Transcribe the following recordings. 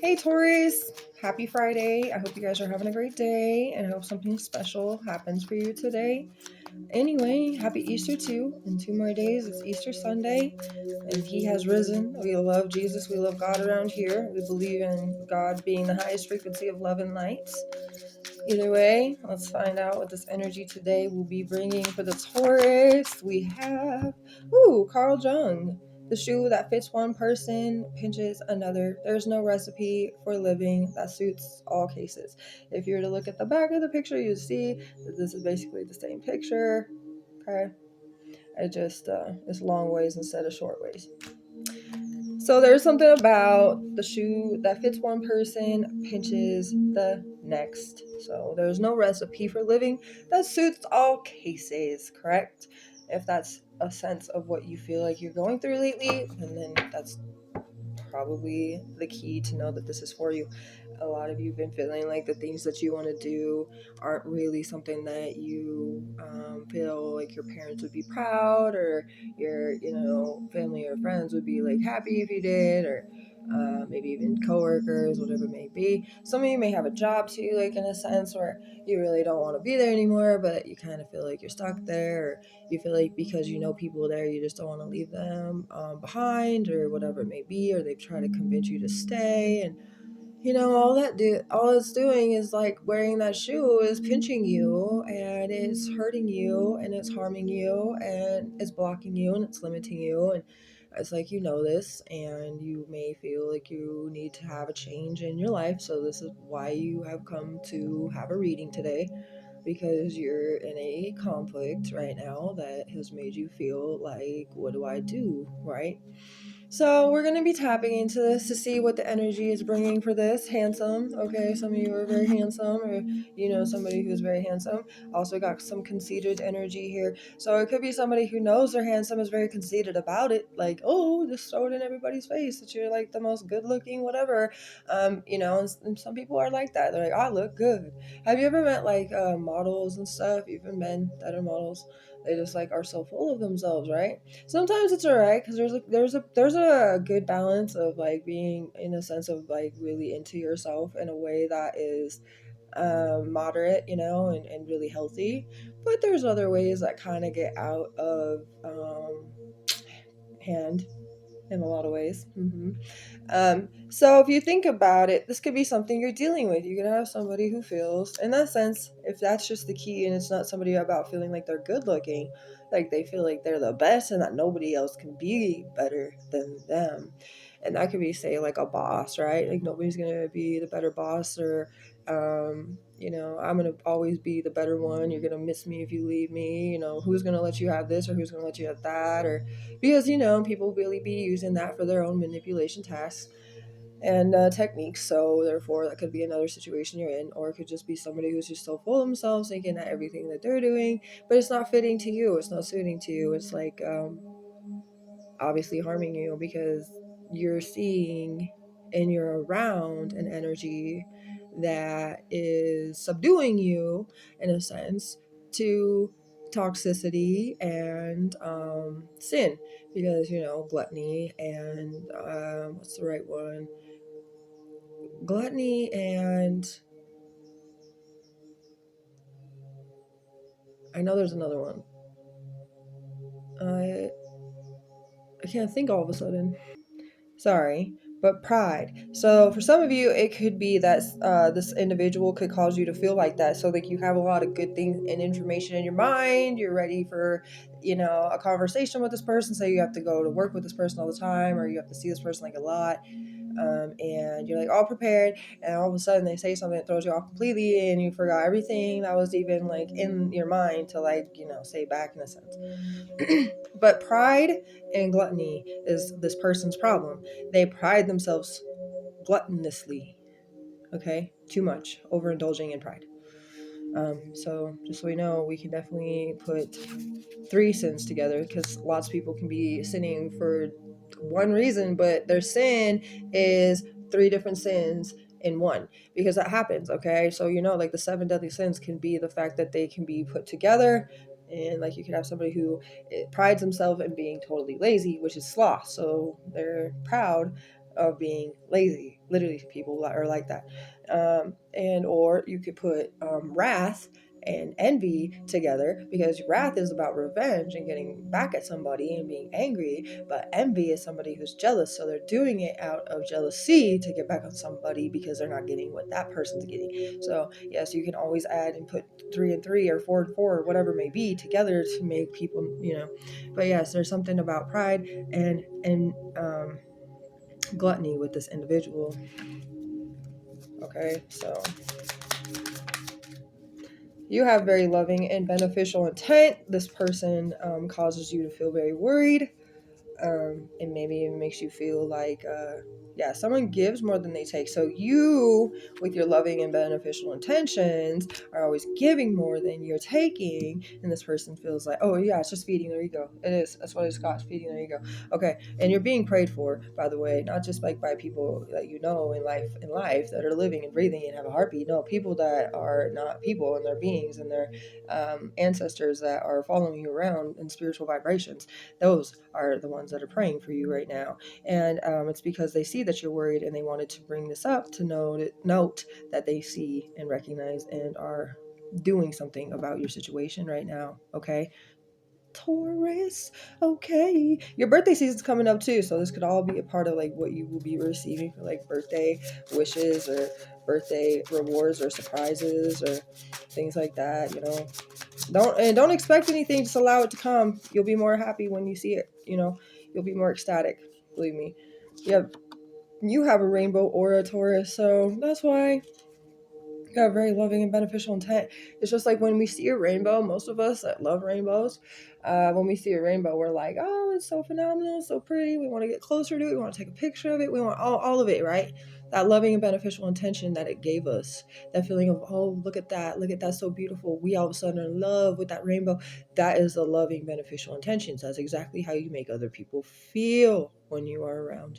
Hey Taurus, happy Friday. I hope you guys are having a great day and I hope something special happens for you today. Anyway, happy Easter too. In 2 more days, it's Easter Sunday and He has risen. We love Jesus. We love God around here. We believe in God being the highest frequency of love and light. Either way, let's find out what this energy today will be bringing for the Taurus. We have, Carl Jung. The shoe that fits one person pinches another. There's no recipe for living that suits all cases. If you were to look at the back of the picture, you'd see that this is basically the same picture. Okay. It just is long ways instead of short ways. So there's something about the shoe that fits one person pinches the next. So there's no recipe for living that suits all cases, correct? If that's a sense of what you feel like you're going through lately, and then that's probably the key to know that this is for you. A lot of you have been feeling like the things that you want to do aren't really something that you feel like your parents would be proud, or your family or friends would be like happy if you did, or maybe even coworkers, whatever it may be. Some of you may have a job too, like in a sense where you really don't want to be there anymore, but you kind of feel like you're stuck there, or you feel like because you know people there, you just don't want to leave them behind, or whatever it may be, or they've tried to convince you to stay. And all it's doing is like wearing that shoe is pinching you, and it's hurting you, and it's harming you, and it's blocking you, and it's limiting you. And it's like, this, and you may feel like you need to have a change in your life. So this is why you have come to have a reading today, because you're in a conflict right now that has made you feel like, what do I do, right? So we're going to be tapping into this to see what the energy is bringing for this. Handsome, okay? Some of you are very handsome, or somebody who's very handsome. Also got some conceited energy here. So it could be somebody who knows they're handsome, is very conceited about it, like, oh, just throw it in everybody's face that you're like the most good looking whatever. And some people are like that. They're like, I look good. Have you ever met like models and stuff, even men that are models? They just like are so full of themselves, right? Sometimes it's alright, because there's a good balance of like being in a sense of like really into yourself in a way that is moderate, and really healthy. But there's other ways that kind of get out of hand in a lot of ways. So if you think about it, this could be something you're dealing with. You could have somebody who feels, in that sense, if that's just the key, and it's not somebody about feeling like they're good looking, like they feel like they're the best and that nobody else can be better than them. And that could be, say, like a boss, right? Like nobody's gonna be the better boss, or I'm gonna always be the better one. You're gonna miss me if you leave me. Who's gonna let you have this, or who's gonna let you have that, or because people really be using that for their own manipulation tasks and techniques. So therefore, that could be another situation you're in, or it could just be somebody who's just so full of themselves, thinking that everything that they're doing, but it's not fitting to you, it's not suiting to you. It's like obviously harming you, because you're seeing and you're around an energy that is subduing you, in a sense, to toxicity and sin. Because gluttony and what's the right one, gluttony and I know there's another one. I can't think all of a sudden. Sorry, but pride. So for some of you, it could be that this individual could cause you to feel like that. So like you have a lot of good things and information in your mind. You're ready for, a conversation with this person. Say you have to go to work with this person all the time, or you have to see this person like a lot. And you're like all prepared, and all of a sudden they say something that throws you off completely, and you forgot everything that was even like in your mind to like say back, in a sense. But pride and gluttony is this person's problem. They pride themselves gluttonously, okay? Too much, overindulging in pride. So just so we know, we can definitely put 3 sins together, because lots of people can be sinning for one reason, but their sin is 3 different sins in one, because that happens, okay? So like the 7 deadly sins can be the fact that they can be put together. And like you could have somebody who prides themselves in being totally lazy, which is sloth. So they're proud of being lazy. Literally, people are like that. And or you could put wrath and envy together, because wrath is about revenge and getting back at somebody and being angry, but envy is somebody who's jealous, so they're doing it out of jealousy to get back on somebody because they're not getting what that person's getting. So yes, you can always add and put 3 and 3 or 4 and 4 or whatever it may be together to make people, but yes, there's something about pride and gluttony with this individual. Okay, so you have very loving and beneficial intent. This person causes you to feel very worried, and maybe it makes you feel like, someone gives more than they take. So you, with your loving and beneficial intentions, are always giving more than you're taking, and this person feels like, oh yeah, it's just feeding their ego. It is. That's what it's got, feeding their ego. Okay, and you're being prayed for, by the way, not just like by people that you know in life that are living and breathing and have a heartbeat. No, people that are not people, and they're beings, and they're ancestors that are following you around in spiritual vibrations. Those are the ones that are praying for you right now. And it's because they see that you're worried, and they wanted to bring this up to note that they see and recognize and are doing something about your situation right now. Okay, Taurus. Okay, your birthday season's coming up too, so this could all be a part of like what you will be receiving for like birthday wishes or birthday rewards or surprises or things like that. Don't expect anything, just allow it to come. You'll be more happy when you see it. You'll be more ecstatic, believe me. You have a rainbow aura, Taurus, so that's why you have very loving and beneficial intent. It's just like when we see a rainbow, most of us that love rainbows, when we see a rainbow, we're like, oh, it's so phenomenal, so pretty. We want to get closer to it. We want to take a picture of it. We want all of it, right? That loving and beneficial intention that it gave us, that feeling of, oh, look at that, so beautiful. We all of a sudden are in love with that rainbow. That is the loving, beneficial intentions. That's exactly how you make other people feel when you are around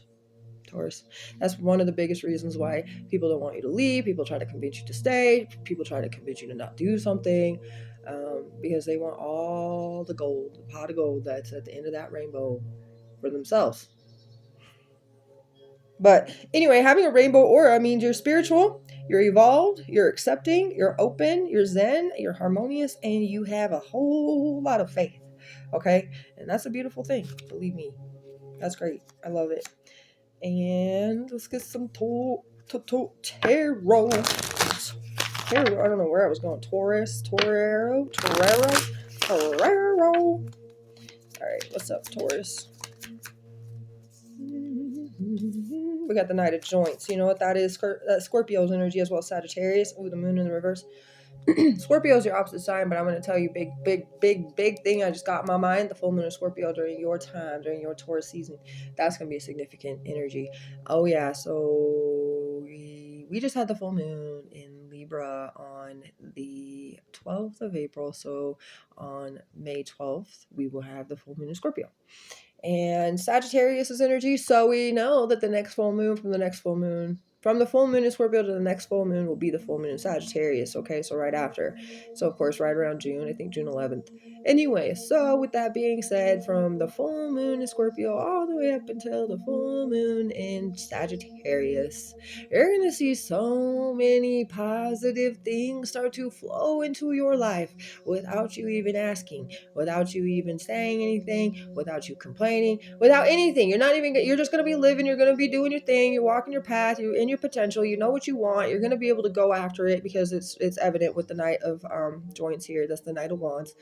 Taurus. That's one of the biggest reasons why people don't want you to leave. People try to convince you to stay. People try to convince you to not do something, because they want all the gold, the pot of gold that's at the end of that rainbow for themselves. But anyway, having a rainbow aura means you're spiritual, you're evolved, you're accepting, you're open, you're zen, you're harmonious, and you have a whole lot of faith. Okay? And that's a beautiful thing. Believe me. That's great. I love it. And let's get some tarot. Tarot. I don't know where I was going. Torero. All right, what's up, Taurus? We got the Knight of Joints. You know what that is? Scorpio's energy as well as Sagittarius. Ooh, the moon in the reverse. Scorpio is your opposite sign, but I'm going to tell you big thing I just got in my mind. The full moon of Scorpio during your time, during your Taurus season, that's going to be a significant energy. Oh yeah, so we just had the full moon in Libra on the 12th of April, so on May 12th we will have the full moon in Scorpio. And Sagittarius is energy, so we know that the next full moon from the full moon in Scorpio to the next full moon will be the full moon in Sagittarius. Okay, so right after. So of course, right around June, I think June 11th. Anyway, so with that being said, from the full moon in Scorpio all the way up until the full moon in Sagittarius, you're going to see so many positive things start to flow into your life without you even asking, without you even saying anything, without you complaining, without anything. You're just going to be living, you're going to be doing your thing, you're walking your path, you're in your potential, you know what you want, you're going to be able to go after it because it's evident with the Knight of Joints here. That's the Knight of Wands.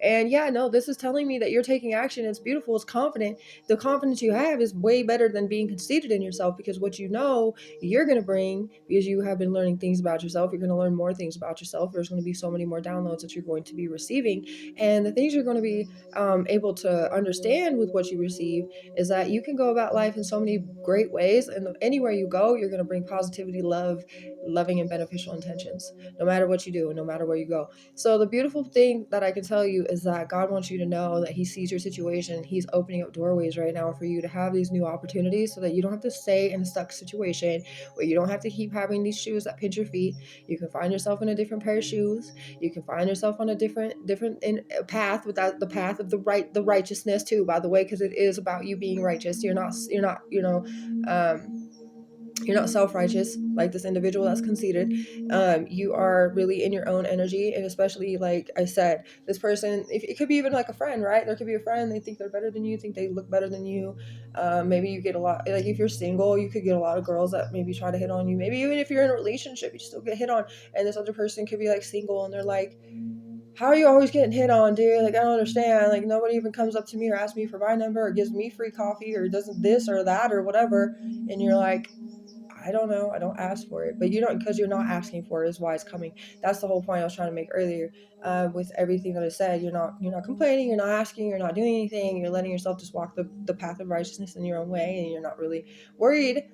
And yeah, no, this is telling me that you're taking action. It's beautiful. It's confident. The confidence you have is way better than being conceited in yourself, because what you know you're going to bring, because you have been learning things about yourself, you're going to learn more things about yourself. There's going to be so many more downloads that you're going to be receiving. And the things you're going to be able to understand with what you receive is that you can go about life in so many great ways. And anywhere you go, you're going to bring positivity, love, loving and beneficial intentions, no matter what you do, no matter where you go. So the beautiful thing that I can tell you is that God wants you to know that he sees your situation. He's opening up doorways right now for you to have these new opportunities so that you don't have to stay in a stuck situation where you don't have to keep having these shoes that pinch your feet. You can find yourself in a different pair of shoes. You can find yourself on a different path, without the path of the righteousness too, by the way, because it is about you being righteous. You're not you're not self-righteous like this individual that's conceited. You are really in your own energy, and especially, like I said, this person, if it could be even like a friend, right? There could be a friend, they think they're better than you, think they look better than you. Maybe you get a lot, like if you're single, you could get a lot of girls that maybe try to hit on you. Maybe even if you're in a relationship, you still get hit on, and this other person could be like single and they're like, how are you always getting hit on, dude? Like, I don't understand. Like, nobody even comes up to me or asks me for my number or gives me free coffee or doesn't this or that or whatever. And you're like, I don't know. I don't ask for it, but you don't, because you're not asking for it is why it's coming. That's the whole point I was trying to make earlier. With everything that I said, you're not complaining, you're not asking, you're not doing anything. You're letting yourself just walk the path of righteousness in your own way, and you're not really worried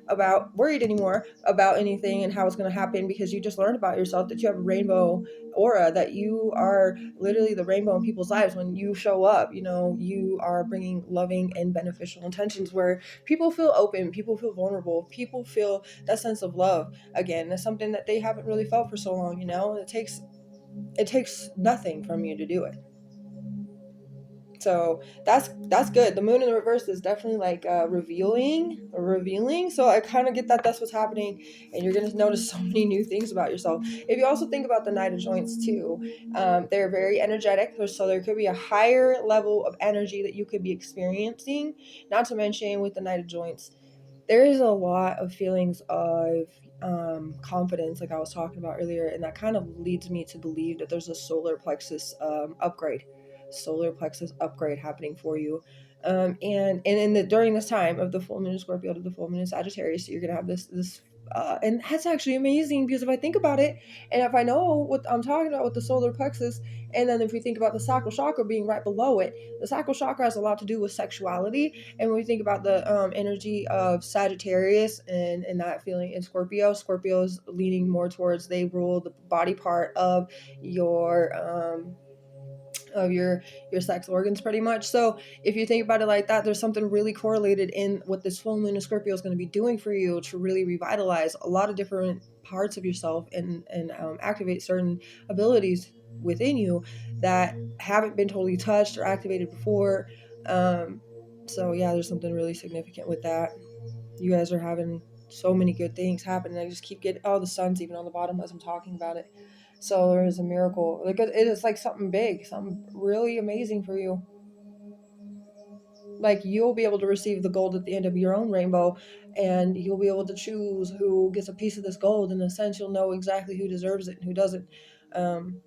anymore about anything and how it's going to happen, because you just learned about yourself that you have a rainbow aura, that you are literally the rainbow in people's lives. When you show up, you are bringing loving and beneficial intentions where people feel open, people feel vulnerable, people feel that sense of love again. That's something that they haven't really felt for so long. It takes nothing from you to do it. So that's good. The moon in the reverse is definitely like revealing. So I kind of get that that's what's happening, and you're gonna notice so many new things about yourself. If you also think about the Knight of Joints too, they're very energetic. So there could be a higher level of energy that you could be experiencing. Not to mention with the Knight of Joints, there is a lot of feelings of confidence, like I was talking about earlier, and that kind of leads me to believe that there's a solar plexus upgrade happening for you. And in the during this time of the full moon in Scorpio to the full moon in Sagittarius, you're gonna have this. And that's actually amazing, because if I think about it, and if I know what I'm talking about with the solar plexus, and then if we think about the sacral chakra being right below it, the sacral chakra has a lot to do with sexuality. And when we think about the energy of Sagittarius and that feeling in Scorpio's leaning more towards, they rule the body part of your of your sex organs pretty much. So if you think about it like that, there's something really correlated in what this full moon in Scorpio is going to be doing for you to really revitalize a lot of different parts of yourself, and activate certain abilities within you that haven't been totally touched or activated before. So yeah, there's something really significant with that. You guys are having so many good things happening. I just keep getting, oh, the sun's even on the bottom as I'm talking about it. So there is a miracle. Like, it is like something big, something really amazing for you. Like, you'll be able to receive the gold at the end of your own rainbow, and you'll be able to choose who gets a piece of this gold. In a sense, you'll know exactly who deserves it and who doesn't. And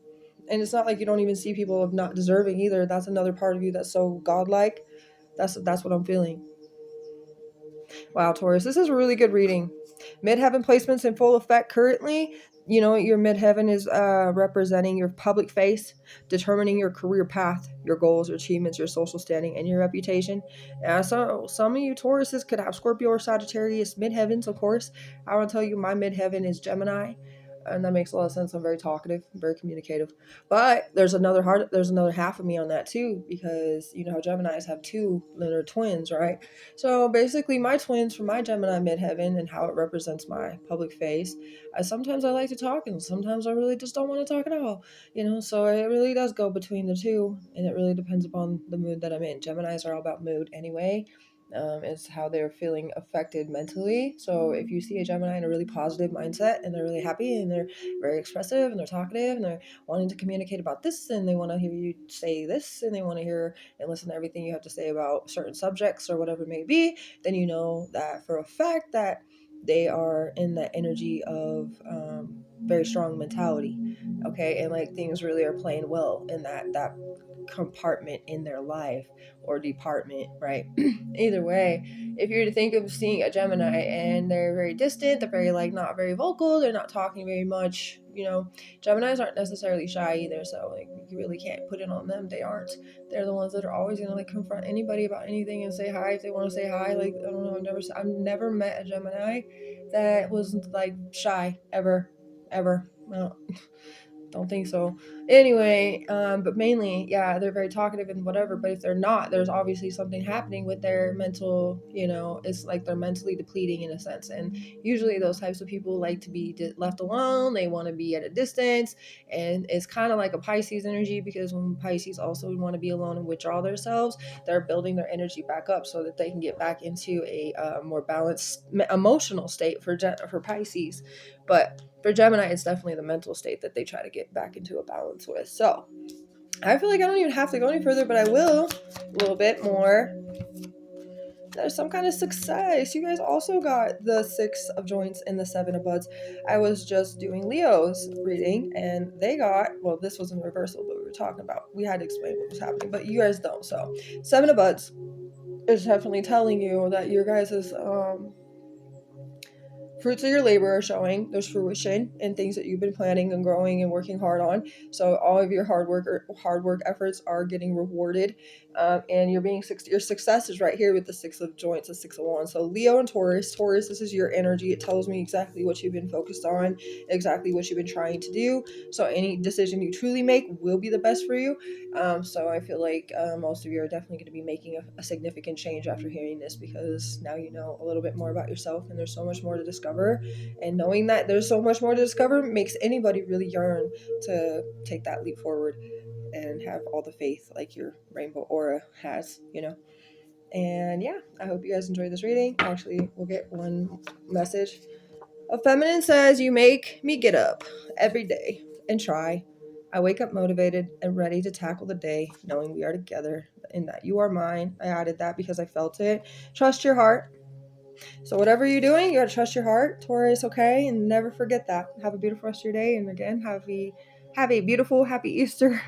it's not like you don't even see people of not deserving either. That's another part of you that's so godlike. That's what I'm feeling. Wow, Taurus, this is a really good reading. Midheaven placements in full effect currently. Your midheaven is representing your public face, determining your career path, your goals, your achievements, your social standing, and your reputation. So some of you Tauruses could have Scorpio or Sagittarius midheavens, of course. I want to tell you my midheaven is Gemini, and that makes a lot of sense. I'm very talkative, very communicative. But there's another half of me on that too, because you know how Geminis have two lunar twins, right? So basically, my twins from my Gemini midheaven and how it represents my public face. Sometimes I like to talk, and sometimes I really just don't want to talk at all. So it really does go between the two, and it really depends upon the mood that I'm in. Geminis are all about mood anyway. It's how they're feeling affected mentally. So if you see a Gemini in a really positive mindset, and they're really happy, and they're very expressive, and they're talkative, and they're wanting to communicate about this, and they want to hear you say this, and they want to hear and listen to everything you have to say about certain subjects or whatever it may be, then you know that for a fact that they are in that energy of very strong mentality. Okay, and like things really are playing well in that compartment in their life or department, right? Either way, if you're to think of seeing a Gemini and they're very distant, they're very like not very vocal, they're not talking very much, Geminis aren't necessarily shy either, so like you really can't put it on them. They aren't. They're the ones that are always gonna like confront anybody about anything and say hi if they want to say hi. Like, I don't know, I've never met a Gemini that was like shy ever. Well, don't think so. Anyway, but mainly, yeah, they're very talkative and whatever. But if they're not, there's obviously something happening with their mental. It's like they're mentally depleting in a sense. And usually, those types of people like to be left alone. They want to be at a distance, and it's kind of like a Pisces energy, because when Pisces also want to be alone and withdraw themselves, they're building their energy back up so that they can get back into a more balanced emotional state for Pisces. But for Gemini, it's definitely the mental state that they try to get back into a balance with. So I feel like I don't even have to go any further, but I will a little bit more. There's some kind of success. You guys also got the 6 of joints and the 7 of buds. I was just doing Leo's reading, and they got, well, this was in reversal, but we had to explain what was happening, but you guys don't. So 7 of buds is definitely telling you that your guys' fruits of your labor are showing. There's fruition in things that you've been planning and growing and working hard on. So all of your hard work efforts are getting rewarded, and your success is right here with the 6 of joints, the 6 of wands. So Leo and Taurus, this is your energy. It tells me exactly what you've been focused on, exactly what you've been trying to do. So any decision you truly make will be the best for you. So I feel like most of you are definitely going to be making a significant change after hearing this, because now you know a little bit more about yourself, and there's so much more to discover. And knowing that there's so much more to discover makes anybody really yearn to take that leap forward and have all the faith like your rainbow aura has. And yeah, I hope you guys enjoyed this reading. Actually, we'll get one message. A feminine says, "You make me get up every day and try. I wake up motivated and ready to tackle the day, knowing we are together and that you are mine." I added that because I felt it. Trust your heart. So whatever you're doing, you gotta trust your heart. Taurus, okay? And never forget that. Have a beautiful rest of your day. And again, have a beautiful, happy Easter.